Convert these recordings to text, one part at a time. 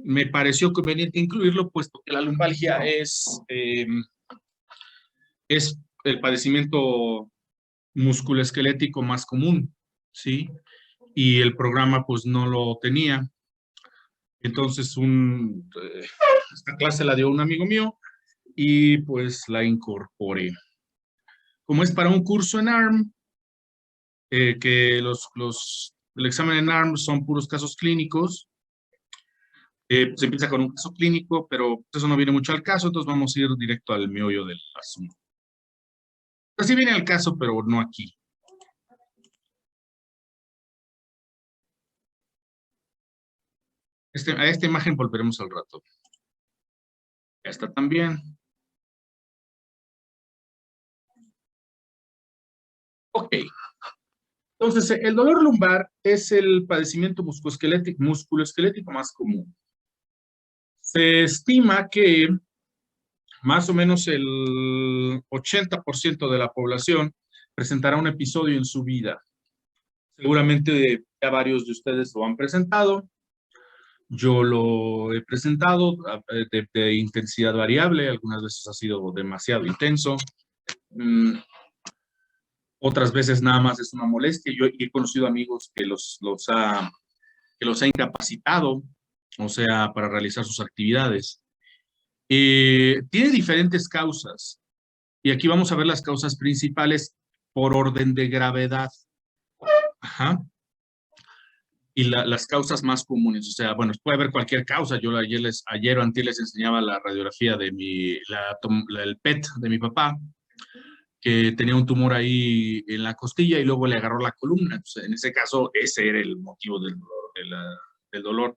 me pareció conveniente incluirlo, puesto que la lumbalgia es el padecimiento musculoesquelético más común, ¿sí? Y el programa pues no lo tenía. Entonces esta clase la dio un amigo mío y pues la incorporé. Como es para un curso en ARM, que el examen en ARM son puros casos clínicos, se empieza con un caso clínico, pero eso no viene mucho al caso, entonces vamos a ir directo al meollo del asunto. Pues sí viene al caso, pero no aquí. A esta imagen volveremos al rato. Ya está también. Ok. Entonces, el dolor lumbar es el padecimiento musculoesquelético más común. Se estima que más o menos el 80% de la población presentará un episodio en su vida. Seguramente ya varios de ustedes lo han presentado. Yo lo he presentado de intensidad variable, algunas veces ha sido demasiado intenso, otras veces nada más es una molestia. Yo he conocido amigos que los ha incapacitado, o sea, para realizar sus actividades. Tiene diferentes causas, y aquí vamos a ver las causas principales por orden de gravedad. Ajá. Y las causas más comunes, o sea, bueno, puede haber cualquier causa. Yo ayer o antier les enseñaba la radiografía de el PET de mi papá, que tenía un tumor ahí en la costilla y luego le agarró la columna. Entonces, en ese caso, ese era el motivo del dolor.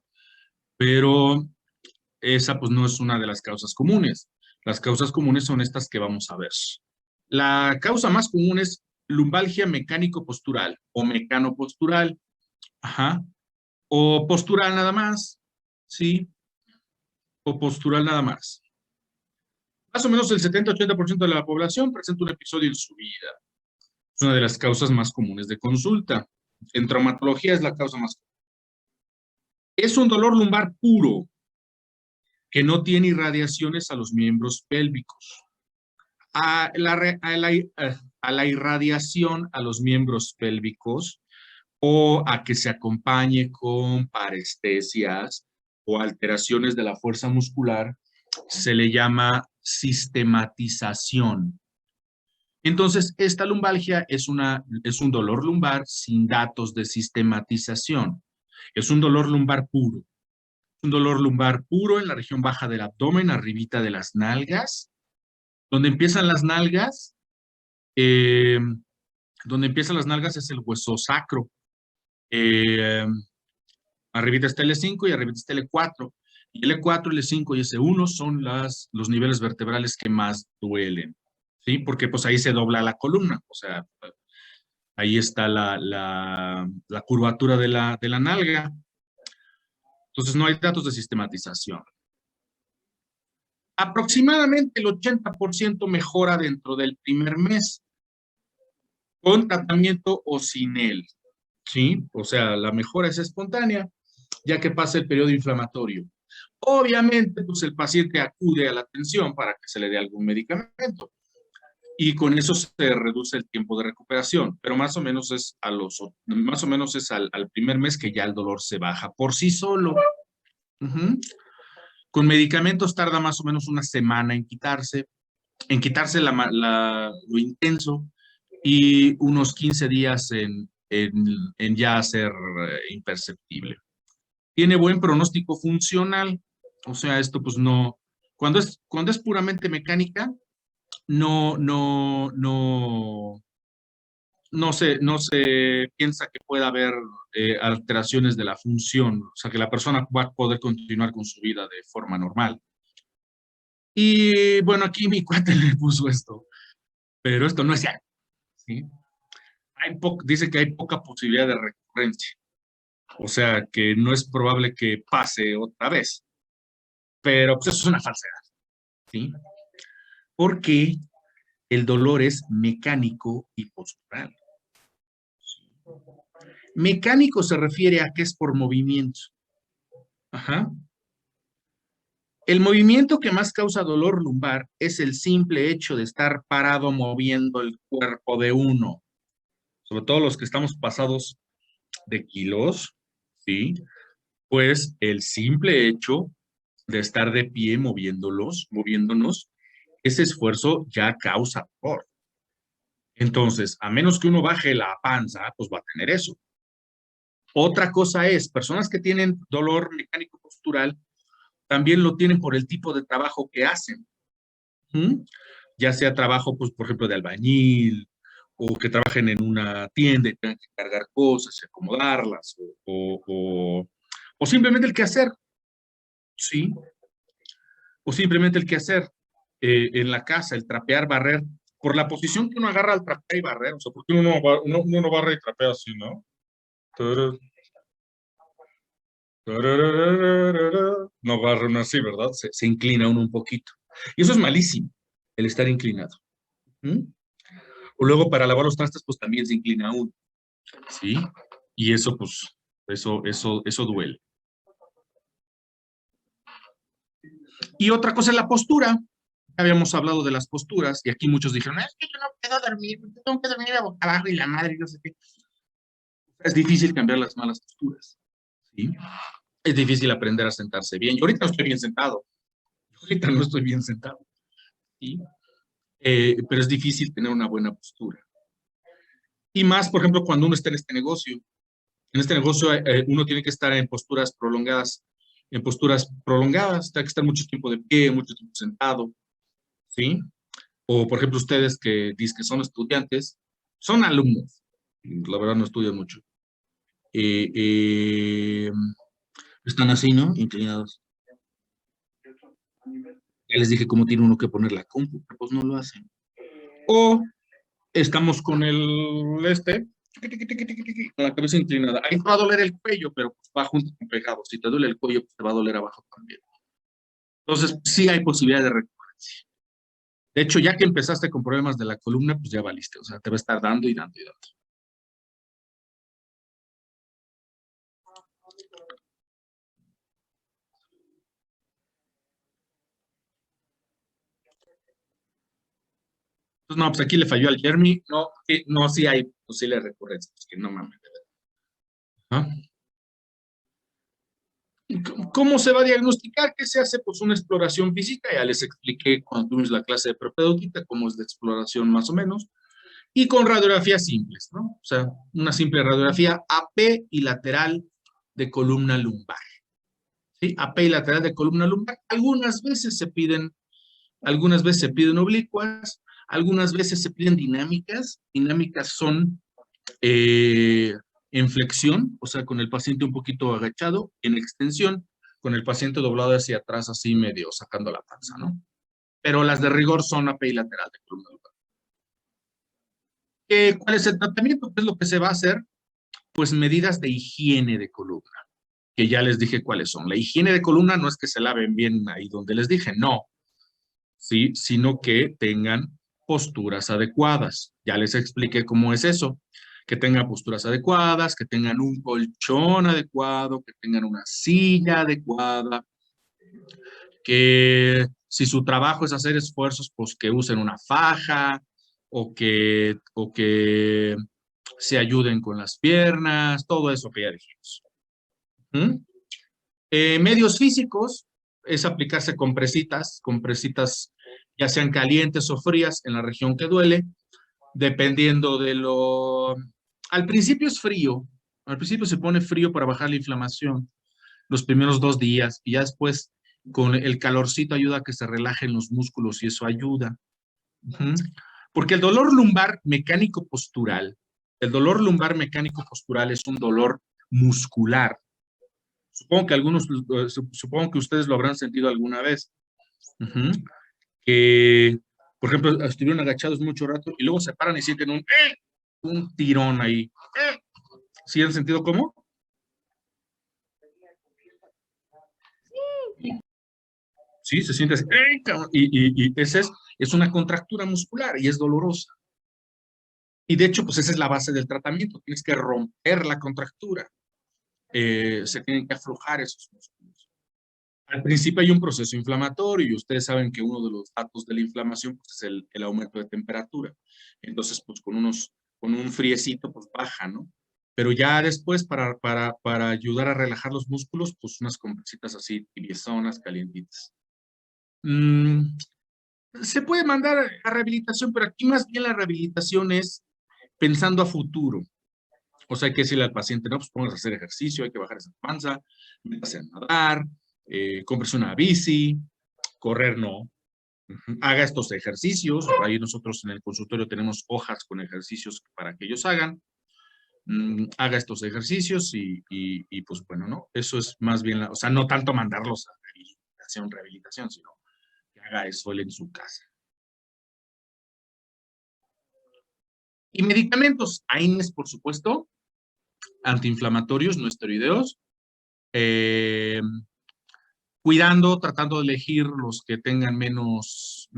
Pero esa pues no es una de las causas comunes. Las causas comunes son estas que vamos a ver. La causa más común es lumbalgia mecánico-postural o mecanopostural. Ajá. O postural nada más, ¿sí? O postural nada más. Más o menos el 70-80% de la población presenta un episodio en su vida. Es una de las causas más comunes de consulta. En traumatología es la causa más común. Es un dolor lumbar puro que no tiene irradiaciones a los miembros pélvicos. A la irradiación a los miembros pélvicos o a que se acompañe con parestesias o alteraciones de la fuerza muscular, se le llama sistematización. Entonces, esta lumbalgia es un dolor lumbar sin datos de sistematización. Es un dolor lumbar puro. Un dolor lumbar puro en la región baja del abdomen, arribita de las nalgas. Donde empiezan las nalgas, eh, es el hueso sacro. Arribita está L5 y arribita está L4. Y L4, L5 y S1 son los niveles vertebrales que más duelen, ¿sí? Porque pues ahí se dobla la columna, o sea, ahí está la curvatura de la nalga. Entonces no hay datos de sistematización. Aproximadamente el 80% mejora dentro del primer mes con tratamiento o sin él, ¿sí? O sea, la mejora es espontánea ya que pasa el periodo inflamatorio. Obviamente, pues el paciente acude a la atención para que se le dé algún medicamento y con eso se reduce el tiempo de recuperación, pero más o menos es al primer mes que ya el dolor se baja por sí solo. Con medicamentos tarda más o menos una semana en quitarse lo intenso y unos 15 días en ya ser imperceptible. Tiene buen pronóstico funcional, o sea, esto pues no, cuando es puramente mecánica, no se piensa que pueda haber alteraciones de la función, o sea, que la persona va a poder continuar con su vida de forma normal. Y bueno, aquí mi cuate le puso esto, pero esto no es cierto, ¿sí? Dice que hay poca posibilidad de recurrencia, o sea, que no es probable que pase otra vez, pero pues eso es una falsedad, ¿sí? Porque el dolor es mecánico y postural. Mecánico se refiere a que es por movimiento. Ajá. El movimiento que más causa dolor lumbar es el simple hecho de estar parado moviendo el cuerpo de uno, sobre todo los que estamos pasados de kilos, ¿sí? Pues el simple hecho de estar de pie moviéndonos, ese esfuerzo ya causa dolor. Entonces, a menos que uno baje la panza, pues va a tener eso. Otra cosa es, personas que tienen dolor mecánico postural, también lo tienen por el tipo de trabajo que hacen. ¿Mm? Ya sea trabajo, pues, por ejemplo, de albañil, o que trabajen en una tienda y tengan que cargar cosas, y acomodarlas, o simplemente el quehacer, ¿sí? O simplemente el quehacer en la casa, el trapear, barrer, por la posición que uno agarra al trapear y barrer, o sea, porque uno no barre y trapea así, ¿no? Tarara, tararararara. No barre uno así, ¿verdad? Se inclina uno un poquito. Y eso es malísimo, el estar inclinado. ¿Mm? O luego para lavar los trastes, pues también se inclina uno, ¿sí? Y eso, pues, eso duele. Y otra cosa es la postura. Habíamos hablado de las posturas y aquí muchos dijeron, es que yo no puedo dormir, porque tengo que dormir de boca abajo y la madre, no sé qué. Es difícil cambiar las malas posturas, ¿sí? Es difícil aprender a sentarse bien. Yo ahorita no estoy bien sentado. Ahorita no estoy bien sentado, ¿sí? Pero es difícil tener una buena postura. Y más, por ejemplo, cuando uno está en este negocio. En este negocio uno tiene que estar en posturas prolongadas, tiene que estar mucho tiempo de pie, mucho tiempo sentado, ¿sí? O, por ejemplo, ustedes que dicen que son estudiantes, son alumnos, la verdad no estudian mucho. Eh, eh, Están así, ¿no? Inclinados. Ya les dije cómo tiene uno que poner la compu, pero pues no lo hacen. O estamos con con la cabeza inclinada. Ahí te va a doler el cuello, pero pues va junto con pegado. Si te duele el cuello, pues te va a doler abajo también. Entonces, sí hay posibilidad de recurrencia. De hecho, ya que empezaste con problemas de la columna, pues ya valiste. O sea, te va a estar dando y dando y dando. Entonces, no, pues aquí le falló al Jeremy. No, no, sí hay posible recurrencia. Pues que no mames. ¿Ah? ¿Cómo se va a diagnosticar? ¿Qué se hace? Pues una exploración física. Ya les expliqué cuando tuvimos la clase de propedéutica cómo es de exploración más o menos. Y con radiografías simples, ¿no? O sea, una simple radiografía AP y lateral de columna lumbar. ¿Sí? AP y lateral de columna lumbar. Algunas veces se piden oblicuas, algunas veces se piden dinámicas. Dinámicas son en flexión, o sea, con el paciente un poquito agachado, en extensión, con el paciente doblado hacia atrás, así medio sacando la panza, ¿no? Pero las de rigor son AP y lateral de columna lumbar. ¿Cuál es el tratamiento? ¿Qué es lo que se va a hacer? Pues medidas de higiene de columna, que ya les dije cuáles son. La higiene de columna no es que se laven bien ahí donde les dije, no, ¿sí? Sino que tengan posturas adecuadas. Ya les expliqué cómo es eso, que tengan posturas adecuadas, que tengan un colchón adecuado, que tengan una silla adecuada, que si su trabajo es hacer esfuerzos, pues que usen una faja o que se ayuden con las piernas, todo eso que ya dijimos. ¿Mm? Medios físicos es aplicarse compresitas ya sean calientes o frías en la región que duele, dependiendo de lo... Al principio es frío, al principio se pone frío para bajar la inflamación los primeros 2 días y ya después con el calorcito ayuda a que se relajen los músculos y eso ayuda. Ujú. Porque el dolor lumbar mecánico postural es un dolor muscular. Supongo que ustedes lo habrán sentido alguna vez. Ujú. Que, por ejemplo, estuvieron agachados mucho rato y luego se paran y sienten un tirón ahí. ¿Sí han sentido cómo? Sí, se siente así. Y esa es una contractura muscular y es dolorosa. Y de hecho, pues esa es la base del tratamiento. Tienes que romper la contractura. Se tienen que aflojar esos músculos. Al principio hay un proceso inflamatorio y ustedes saben que uno de los datos de la inflamación pues, es el aumento de temperatura. Entonces, pues con un friecito, pues baja, ¿no? Pero ya después, para ayudar a relajar los músculos, pues unas compresitas así, tibiezonas, calientitas. Se puede mandar a rehabilitación, pero aquí más bien la rehabilitación es pensando a futuro. O sea, hay que decirle al paciente, no, pues póngase a hacer ejercicio, hay que bajar esa panza, métase a nadar, cómprese una bici, correr no. Haga estos ejercicios. Ahí nosotros en el consultorio tenemos hojas con ejercicios para que ellos hagan. Haga estos ejercicios y pues bueno, ¿no? Eso es más bien, o sea, no tanto mandarlos a rehabilitación, sino que haga eso él en su casa. Y medicamentos, AINES, por supuesto, antiinflamatorios, no esteroideos, cuidando, tratando de elegir los que tengan menos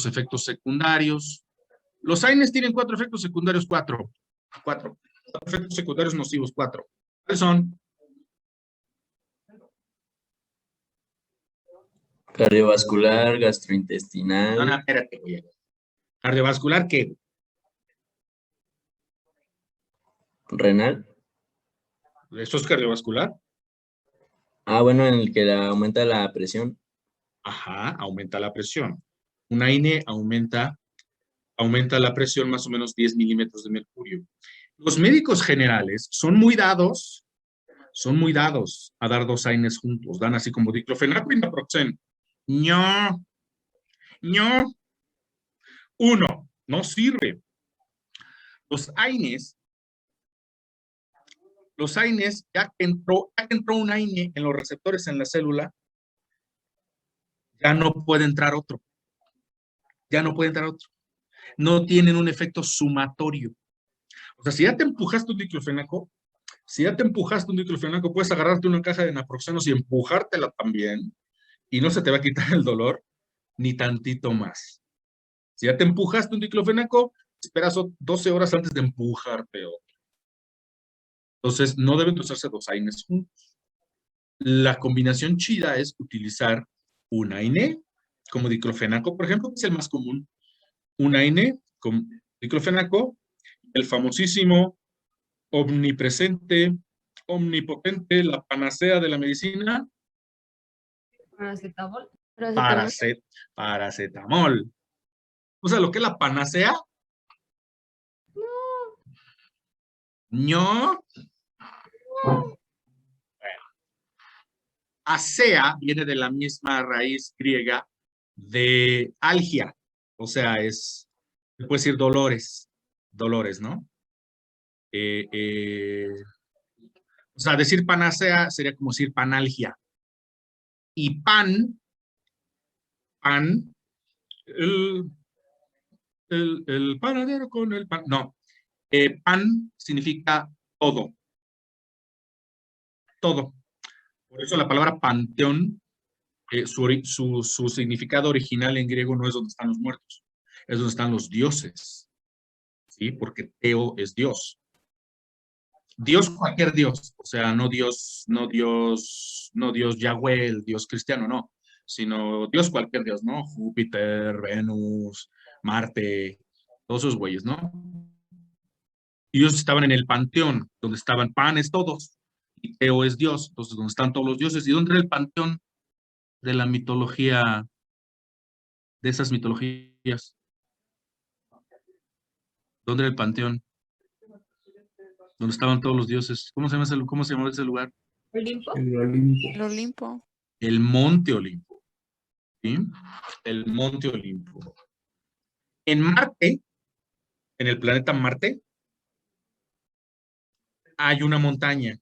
efectos secundarios. Los AINES tienen 4 efectos secundarios, 4. 4 efectos secundarios nocivos, 4. ¿Cuáles son? Cardiovascular, gastrointestinal. No, espérate, oye. ¿Cardiovascular qué? Renal. ¿Eso es cardiovascular? Ah, bueno, en el que aumenta la presión. Ajá, aumenta la presión. Un AINE aumenta la presión más o menos 10 milímetros de mercurio. Los médicos generales son muy dados a dar 2 AINES juntos. Dan así como diclofenaco y naproxen. No, no. 1, no sirve. Los AINES, ya que entró un AINE en los receptores en la célula, ya no puede entrar otro. Ya no puede entrar otro. No tienen un efecto sumatorio. O sea, si ya te empujaste un diclofenaco, puedes agarrarte una caja de naproxenos y empujártela también, y no se te va a quitar el dolor ni tantito más. Si ya te empujaste un diclofenaco, esperas 12 horas antes de empujarte otro. Entonces, no deben usarse 2 AINES juntos. La combinación chida es utilizar un AINE como diclofenaco, por ejemplo, que es el más común. Un AINE con diclofenaco, el famosísimo, omnipresente, omnipotente, la panacea de la medicina. Paracetamol. Paracetamol. O sea, lo que es la panacea. No. Bueno. Acea viene de la misma raíz griega de algia. O sea, se puede decir dolores, ¿no? O sea, decir panacea sería como decir panalgia. Y pan, el panadero con el pan. No, pan significa todo. Todo. Por eso la palabra panteón, su significado original en griego no es donde están los muertos, es donde están los dioses. ¿Sí? Porque Teo es Dios. Dios, cualquier Dios, o sea, no Dios Yahweh, el Dios cristiano, no, sino Dios, cualquier Dios, ¿no? Júpiter, Venus, Marte, todos esos güeyes, ¿no? Y ellos estaban en el panteón, donde estaban panes todos, y Teo es Dios, entonces donde están todos los dioses. ¿Y dónde era el panteón de la mitología, de esas mitologías? ¿Dónde era el panteón? Donde estaban todos los dioses. ¿Cómo se llama ese lugar? Olimpo. El Olimpo. El Monte Olimpo. ¿Sí? El Monte Olimpo. En Marte, en el planeta Marte, hay una montaña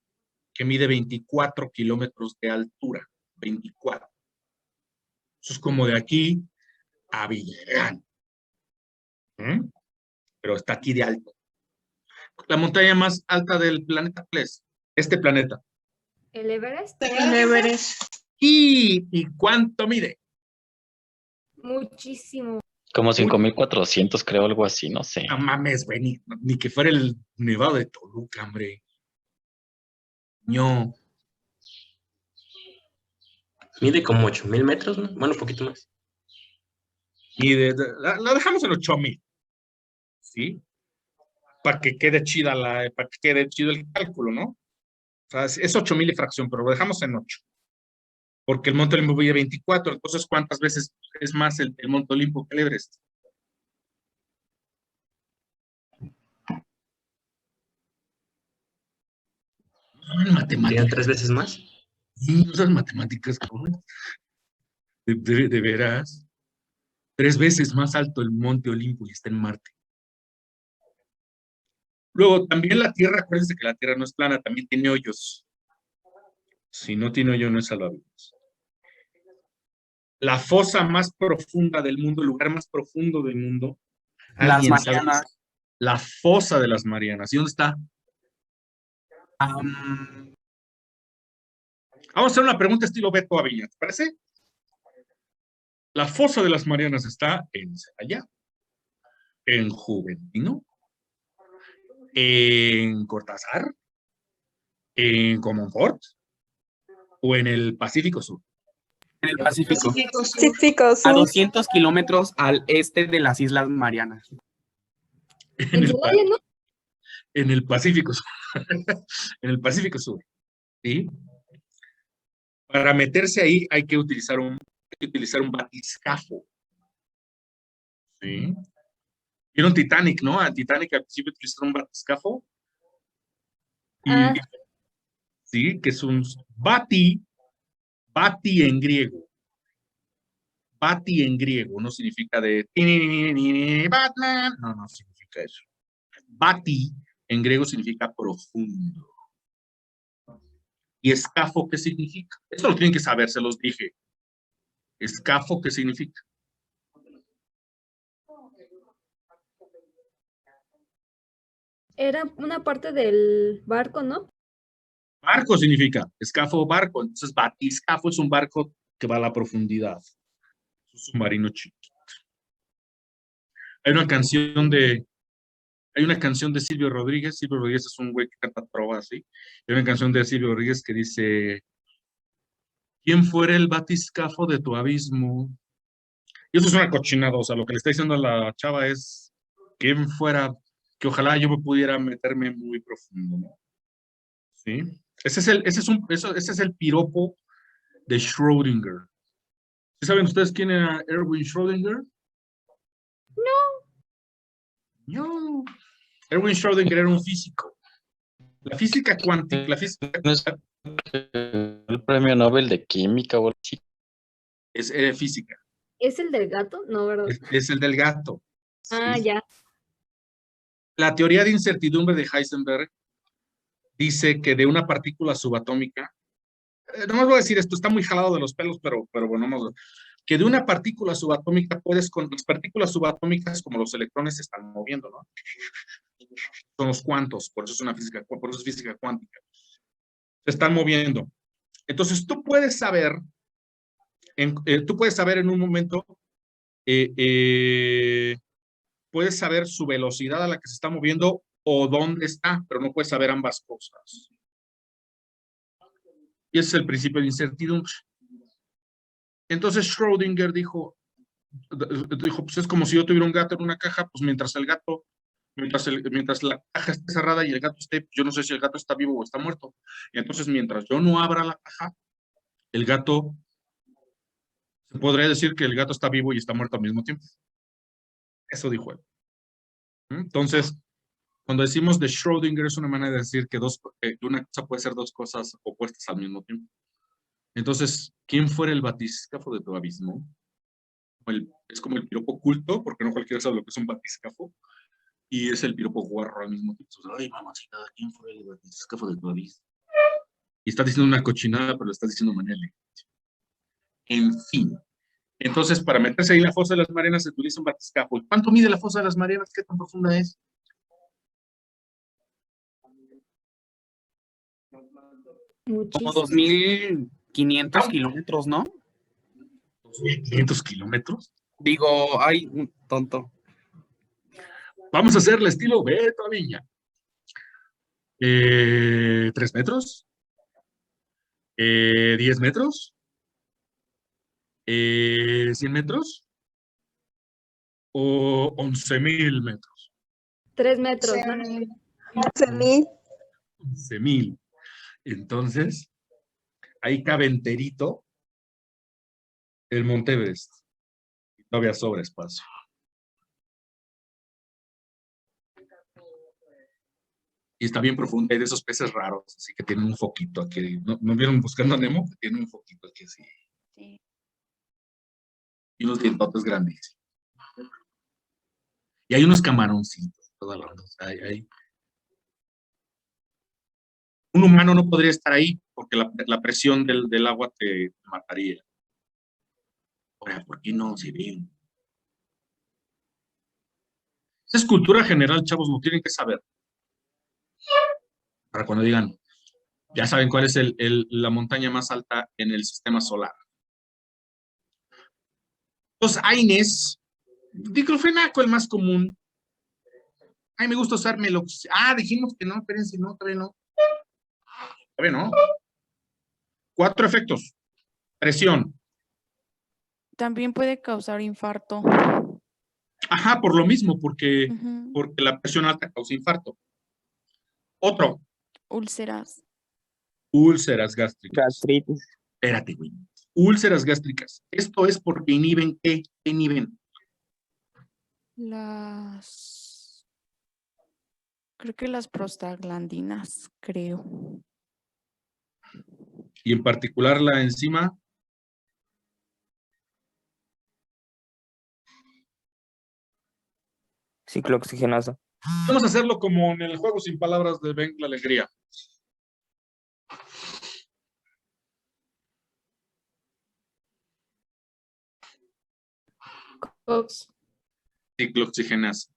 que mide 24 kilómetros de altura. 24. Eso es como de aquí a Villarreal. Pero está aquí de alto. La montaña más alta del planeta, ¿cuál es? Este planeta. El Everest. El Everest. ¿Y cuánto mide? Muchísimo. Como 5,400, creo, algo así, no sé. No mames, güey, ni que fuera el Nevado de Toluca, hombre. No. Mide como 8,000 metros, ¿no? Bueno, un poquito más. Y la dejamos en 8,000, ¿sí? Para que quede para que quede chido el cálculo, ¿no? O sea, es 8,000 y fracción, pero lo dejamos en 8. Porque el Monte Olimpo mide 24, entonces ¿cuántas veces es más el Monte Olimpo que el Everest? No, en ¿Serían matemáticas. 3 veces más? Sí, no sabes matemáticas, cabrón. De veras. 3 veces más alto el Monte Olimpo y está en Marte. Luego, también la Tierra, acuérdense que la Tierra no es plana, también tiene hoyos. Si no tiene hoyo, no es salvavidas. La fosa más profunda del mundo, el lugar más profundo del mundo. Las ¿Alguien sabe? Marianas. La fosa de las Marianas. ¿Y dónde está? Am, Vamos a hacer una pregunta estilo Beto Aviña, ¿te parece? La fosa de las Marianas está en Celaya, en Juventino, en Cortázar, en Comonfort o en el Pacífico Sur. en el Pacífico. Pacífico A Sur. 200 kilómetros al este de las Islas Marianas. En En el, Celaya, ¿no? en el Pacífico Sur. En el Pacífico Sur. ¿Sí? Para meterse ahí hay que utilizar un batiscafo. ¿Sí? Vieron Titanic, ¿no? Al Titanic al principio utilizaron un batiscafo. Y, Ah. sí, que es un bati en griego. Bati en griego no significa de Batman. No, no significa eso. Bati en griego significa profundo. ¿Y escafo qué significa? Eso lo tienen que saber, se los dije. ¿Escafo qué significa? Era una parte del barco, ¿no? Barco significa, escafo, barco. Entonces, batiscafo es un barco que va a la profundidad. Es un submarino chiquito. Hay una canción de Silvio Rodríguez. Silvio Rodríguez es un güey que canta trova así. Hay una canción de Silvio Rodríguez que dice: ¿quién fuera el batiscafo de tu abismo? Y eso es una cochinada. O sea, lo que le está diciendo a la chava es: ¿quién fuera? Que ojalá yo me pudiera meterme muy profundo, ¿no? ¿Sí? Ese es el piropo de Schrödinger. ¿Sí saben ustedes quién era Erwin Schrödinger? No. Erwin Schrödinger era un físico. La física cuántica, ¿No es el premio Nobel de Química o algo así? es física. ¿Es el del gato? No, ¿verdad? Es el del gato. Ah, ¿sí? ya. La teoría de incertidumbre de Heisenberg dice que de una partícula subatómica, no voy a decir esto, está muy jalado de los pelos, pero bueno, vamos, que de una partícula subatómica con las partículas subatómicas como los electrones se están moviendo, ¿no? Son los cuantos, por eso es física cuántica. Se están moviendo. Entonces tú puedes saber en un momento, puedes saber su velocidad a la que se está moviendo o dónde está, pero no puedes saber ambas cosas. Y ese es el principio de incertidumbre. Entonces Schrödinger dijo, pues es como si yo tuviera un gato en una caja, pues mientras la caja esté cerrada y el gato esté, yo no sé si el gato está vivo o está muerto. Y entonces mientras yo no abra la caja, el gato, se podría decir que el gato está vivo y está muerto al mismo tiempo. Eso dijo él. Entonces, cuando decimos de Schrödinger es una manera de decir que una cosa puede ser dos cosas opuestas al mismo tiempo. Entonces, ¿quién fuera el batiscafo de tu abismo? Es como el piropo oculto, porque no cualquiera sabe lo que es un batiscafo, y es el piropo guarro al mismo tiempo. O sea, ay, mamacita, ¿quién fue el batiscafo de tu abismo? Y estás diciendo una cochinada, pero lo estás diciendo de manera elegante. En fin. Entonces, para meterse ahí en la fosa de las Marianas se utiliza un batiscafo. ¿Cuánto mide la fosa de las Marianas? ¿Qué tan profunda es? Como Muchísimo. 2,500 kilómetros, ¿no? 500 kilómetros. Digo, ay, un tonto. Vamos a hacerle estilo Beto Aviña. 3 metros. 10 metros. ¿100 metros? ¿O 11,000 metros? 3 metros, ¿no? 11,000. 11,000. Entonces, ahí cabe enterito el Monte Everest. Y todavía sobra espacio. Y está bien profundo. Hay de esos peces raros, así que tienen un foquito aquí. ¿No vieron Buscando a Nemo? Que tiene un foquito aquí así. Sí. Y unos dientotes grandes. Y hay unos camaroncitos. Toda la onda. O sea, un humano no podría estar ahí porque la presión del agua te mataría. Ahora, ¿por qué no? Si bien. Esa es cultura general, chavos, lo tienen que saber. Para cuando digan, ya saben cuál es la montaña más alta en el sistema solar. Los AINES, diclofenaco, el más común. Ay, me gusta usar meloxicam. Ah, dijimos que no, espérense, no, todavía no. Todavía no. 4 efectos. Presión. También puede causar infarto. Ajá, por lo mismo, porque Ujú. la presión alta causa infarto. Otro, Úlceras. úlceras gástricas. Gastritis. Espérate, güey. Úlceras gástricas. Esto es porque inhiben, ¿qué? ¿Qué inhiben? Creo que las prostaglandinas, creo. Y en particular la enzima. Ciclooxigenasa. Vamos a hacerlo como en el juego sin palabras de Ven la Alegría. Cox. Ciclooxigenasa.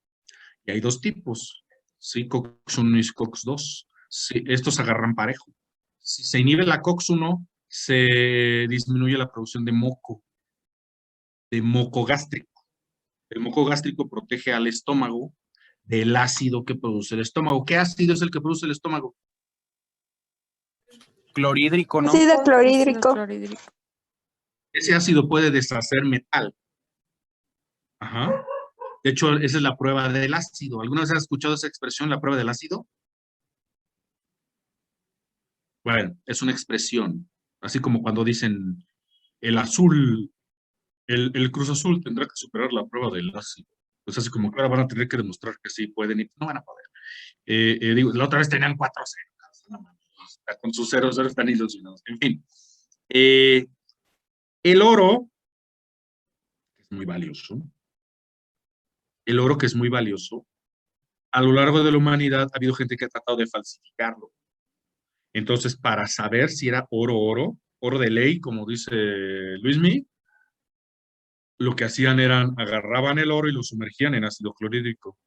Y hay 2 tipos. Sí, COX-1 y COX-2. Sí, estos agarran parejo. Si se inhibe la COX-1, se disminuye la producción de moco gástrico. El moco gástrico protege al estómago del ácido que produce el estómago. ¿Qué ácido es el que produce el estómago? Clorhídrico, ¿no? Ácido Ácido clorhídrico. clorhídrico. Ese ácido puede deshacer metal. Ajá. De hecho, esa es la prueba del ácido. ¿Alguna vez has escuchado esa expresión, la prueba del ácido? Bueno, es una expresión. Así como cuando dicen el azul, el Cruz Azul tendrá que superar la prueba del ácido. Pues así como que ahora van a tener que demostrar que sí pueden y no van a poder. Digo, la otra vez tenían 4 ceros. No, con sus ceros están ilusionados. En fin. El oro, que es muy valioso. El oro, que es muy valioso. A lo largo de la humanidad ha habido gente que ha tratado de falsificarlo. Entonces, para saber si era oro de ley, como dice Luismi, lo que hacían eran agarraban el oro y lo sumergían en ácido clorhídrico.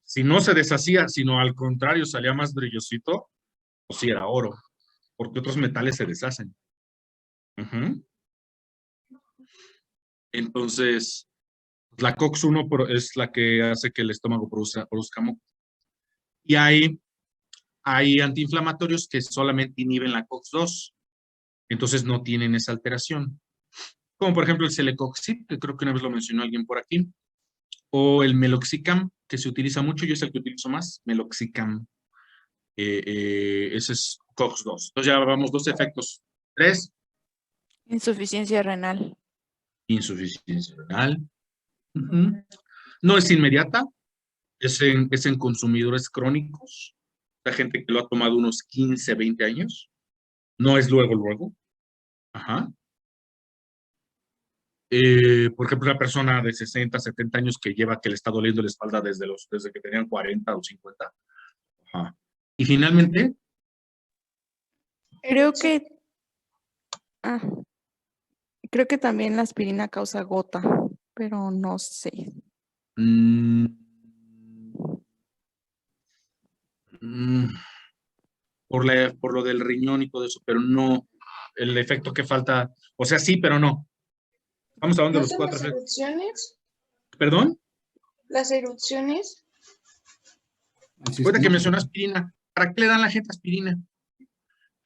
Si no se deshacía, sino al contrario salía más brillosito, pues sí era oro, porque otros metales se deshacen. Uh-huh. Entonces, la COX-1 es la que hace que el estómago produzca moco. Y hay antiinflamatorios que solamente inhiben la COX-2, entonces no tienen esa alteración. Como por ejemplo el Celecoxib, que creo que una vez lo mencionó alguien por aquí, o el Meloxicam, que se utiliza mucho, yo es el que utilizo más, Meloxicam. Ese es COX-2. Entonces ya vamos 2 efectos. 3, Insuficiencia renal. insuficiencia renal. Uh-huh. No es inmediata, es en consumidores crónicos, la gente que lo ha tomado unos 15, 20 años. No es luego. Ajá. Por ejemplo, una persona de 60, 70 años que le está doliendo la espalda desde que tenían 40 o 50. Ajá. Y finalmente, Creo que también la aspirina causa gota, pero no sé. por lo del riñón y todo eso, pero no, el efecto que falta, o sea, sí, pero no. Vamos hablando de los 4 efectos. ¿Erupciones? ¿Perdón? ¿Las erupciones? Ahorita que mencionó aspirina, ¿para qué le dan a la gente aspirina?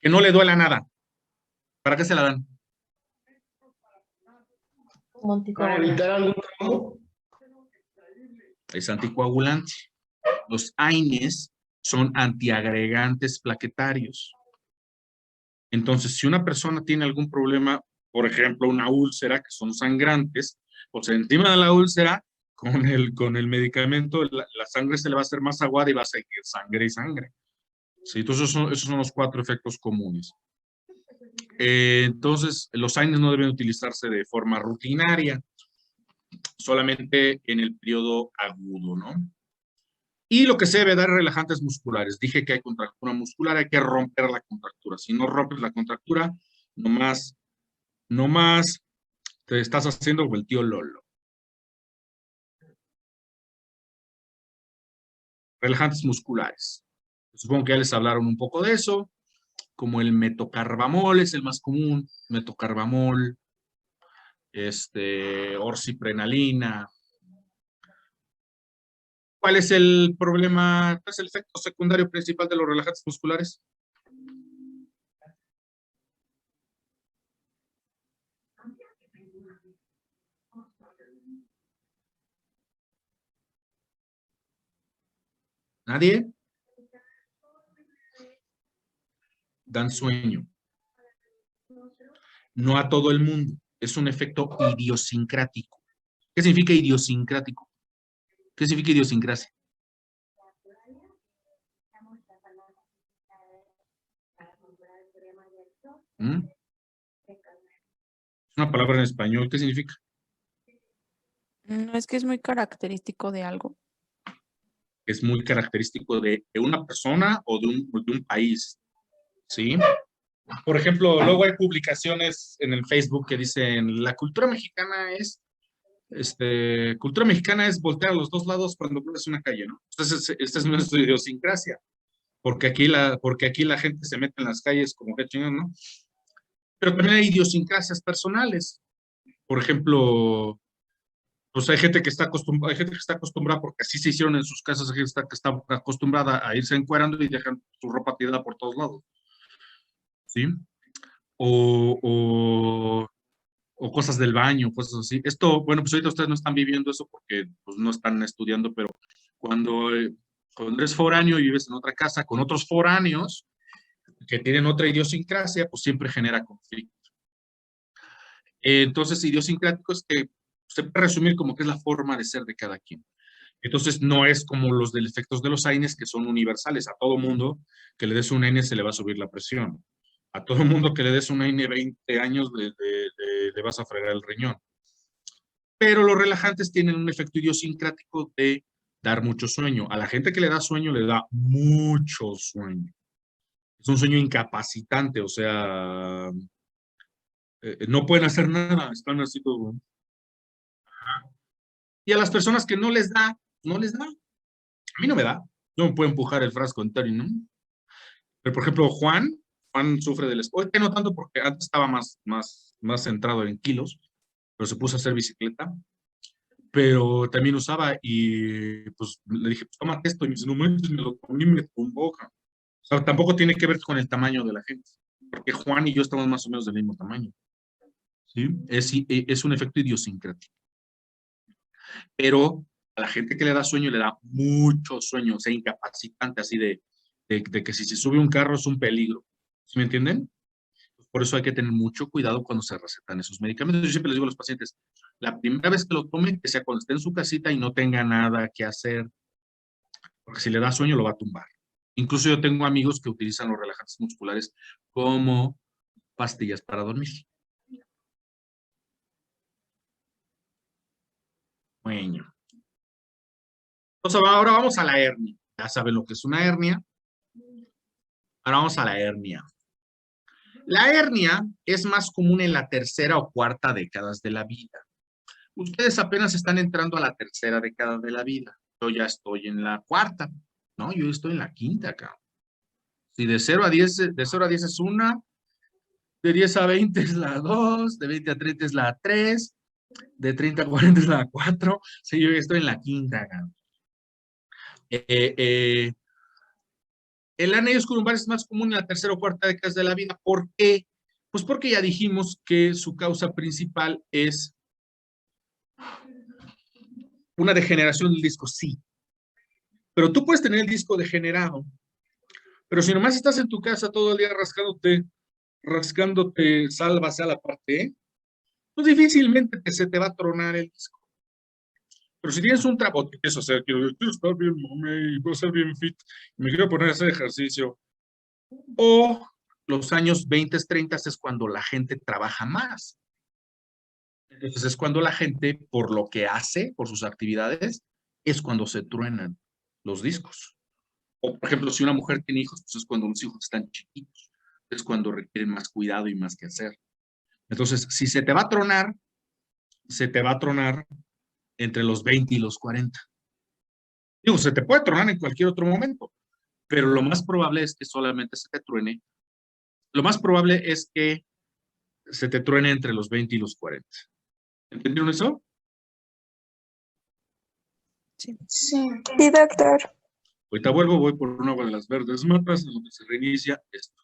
Que no le duela nada. ¿Para qué se la dan? Para evitar algún trauma. Es anticoagulante. Los AINES son antiagregantes plaquetarios. Entonces, si una persona tiene algún problema, por ejemplo, una úlcera, que son sangrantes, pues encima de la úlcera, con el medicamento, la sangre se le va a hacer más aguada y va a seguir sangre y sangre. Sí, entonces esos son los 4 efectos comunes. Entonces, los AINES no deben utilizarse de forma rutinaria, solamente en el periodo agudo, ¿no? Y lo que se debe dar es relajantes musculares. Dije que hay contractura muscular, hay que romper la contractura. Si no rompes la contractura, nomás te estás haciendo como el tío Lolo. Relajantes musculares. Supongo que ya les hablaron un poco de eso, como el metocarbamol es el más común, metocarbamol, orciprenalina. ¿Cuál es el problema? ¿Cuál es el efecto secundario principal de los relajantes musculares? ¿Nadie? Dan sueño. No a todo el mundo. Es un efecto idiosincrático. ¿Qué significa idiosincrático? ¿Qué significa idiosincrasia? ¿Mm? Es una palabra en español. ¿Qué significa? No es que es muy característico de algo. Es muy característico de una persona o de un país. ¿Sí? Por ejemplo, luego hay publicaciones en el Facebook que dicen, la cultura mexicana es voltear a los 2 lados cuando cruzas una calle, ¿no? Entonces, esta es nuestra idiosincrasia, porque aquí la gente se mete en las calles como que chingón, ¿no? Pero también hay idiosincrasias personales. Por ejemplo, pues hay gente que está acostumbrada porque así se hicieron en sus casas, hay gente que está acostumbrada a irse encuerando y dejan su ropa tirada por todos lados. ¿Sí? O cosas del baño, cosas así. Esto, bueno, pues ahorita ustedes no están viviendo eso porque pues, no están estudiando, pero cuando eres foráneo y vives en otra casa con otros foráneos que tienen otra idiosincrasia, pues siempre genera conflicto. Entonces, idiosincrático es que se puede resumir como que es la forma de ser de cada quien. Entonces, no es como los del efectos de los AINES que son universales. A todo mundo que le des un AINE se le va a subir la presión. A todo mundo que le des un AINE 20 años le vas a fregar el riñón. Pero los relajantes tienen un efecto idiosincrático de dar mucho sueño. A la gente que le da sueño, le da mucho sueño. Es un sueño incapacitante, o sea, no pueden hacer nada, están así todo. Y a las personas que no les da, no les da. A mí no me da. No me puedo empujar el frasco entero, ¿no? Pero, por ejemplo, Juan sufre del estómago. Hoy no tanto porque antes estaba más centrado en kilos, pero se puso a hacer bicicleta. Pero también usaba y pues le dije, pues tómate esto. Y me dice, no manches, me lo comí, me tumbó. O sea, tampoco tiene que ver con el tamaño de la gente. Porque Juan y yo estamos más o menos del mismo tamaño. ¿Sí? Es un efecto idiosincrático. Pero a la gente que le da sueño, le da mucho sueño, o sea, incapacitante, así de que si se sube un carro es un peligro. ¿Sí me entienden? Por eso hay que tener mucho cuidado cuando se recetan esos medicamentos. Yo siempre les digo a los pacientes, la primera vez que lo tomen, que sea cuando esté en su casita y no tenga nada que hacer, porque si le da sueño lo va a tumbar. Incluso yo tengo amigos que utilizan los relajantes musculares como pastillas para dormir. Bueno. Entonces ahora vamos a la hernia. Ya saben lo que es una hernia. Ahora vamos a la hernia. La hernia es más común en la 3ª o 4ª décadas de la vida. Ustedes apenas están entrando a la 3ª década de la vida. Yo ya estoy en la 4ª, ¿no? Yo estoy en la 5ª acá. Si de 0 a 10 es 1, de 10 a 20 es la 2, de 20 a 30 es la 3, de 30 a 40 es la 4. Sí, yo ya estoy en la 5ª acá. El aneurisma lumbar es más común en la 3ª o 4ª década de la vida. ¿Por qué? Pues porque ya dijimos que su causa principal es una degeneración del disco, sí. Pero tú puedes tener el disco degenerado, pero si nomás estás en tu casa todo el día rascándote sálvase a la parte E, pues difícilmente se te va a tronar el disco. Pero si tienes un trabajo, eso, o sea, quiero estar bien, mami, voy a ser bien fit, me quiero poner a hacer ejercicio. O los años 20, 30 es cuando la gente trabaja más. Entonces es cuando la gente, por lo que hace, por sus actividades, es cuando se truenan los discos. O, por ejemplo, si una mujer tiene hijos, pues es cuando los hijos están chiquitos. Es cuando requieren más cuidado y más que hacer. Entonces, si se te va a tronar, se te va a tronar entre los 20 y los 40. Digo, se te puede tronar en cualquier otro momento, pero lo más probable es que solamente se te truene. Lo más probable es que se te truene entre los 20 y los 40. ¿Entendieron eso? Sí. Sí, doctor. Ahorita vuelvo, voy por una de las verdes matas, donde se reinicia esto.